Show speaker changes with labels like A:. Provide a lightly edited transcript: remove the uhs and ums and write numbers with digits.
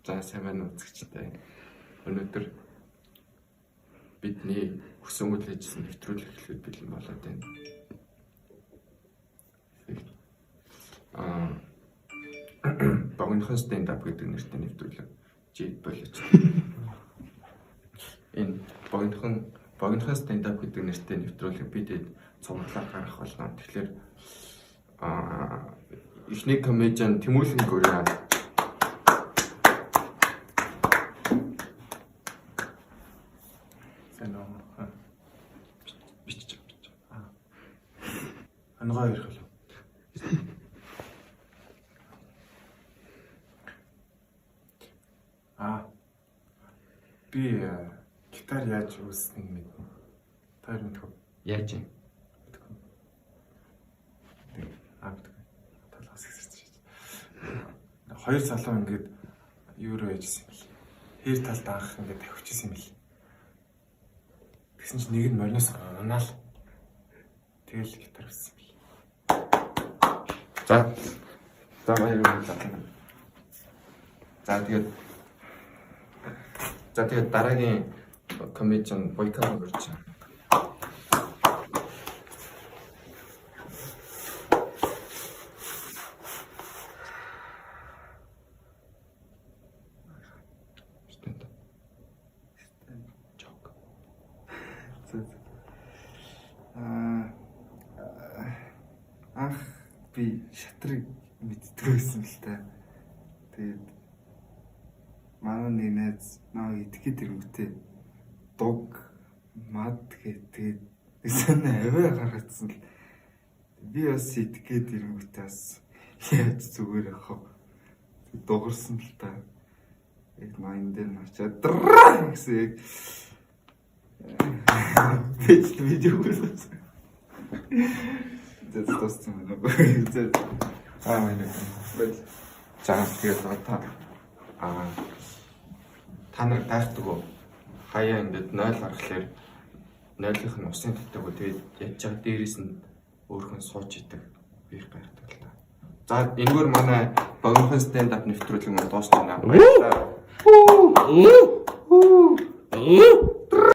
A: За сайн байна үзэгчтэй. Өнөөдөр бидний хүсэн үйл ажиллагаа нэвтрүүлэх эхлээд бэлэн болоод байна. Богинохон stand-up гэдэг нэртэй нэвтрүүлэг болож байна. Энэ богинохон stand-up гэдэг нэртэй нэвтрүүлэг бидэд цомглоор гарах болно. Тэгэхээр эхний комедиан Тэмүүлэн Гүрэн
B: Ангаа ярих л. Би гитар яаж үүснэг мэднэ. Тэр мэдгүй.
A: яаж юм?
B: Талаас хэсэрч шээ. Хоёр залуу ингээд юу руу яжсэн юм бэл. Хээр талд анх ингээд тавьчихсан юм бэл. Тэгсэн чинь нэг нь мориноос унаал. Тэгэл гитар үүссэн бэл.
A: За баяр хүргэлээ. За тэгээд дараагийн комедиан Бойкан гэрч.
C: Анх би шатрыг мэддэг байсан л та. Тэгээд манай нэг найз наа идэхэд ирэвтэй дуг мад гэдэг эсэнэ аваа гаргацсан л би бас идэхэд ирэвтэй бас яаж зүгээр явах вэ? Дугарсан л та. Яг майн дээр очоод драа гэсэн видео хийсэн. Зэт тостсон юм байна. Зэт
A: Манай тэгээд та нар гайхдаг уу? Хаяа ингээд 0 гаргахлаар 0-ийнх нь усын татдаг. Тэгээд яаж чад дээрээс нь өөрхөн сууж идэг. Би гайхдаг л та. За энэгээр манай богинохон stand-up нэвтрүүлэг маань дуусна.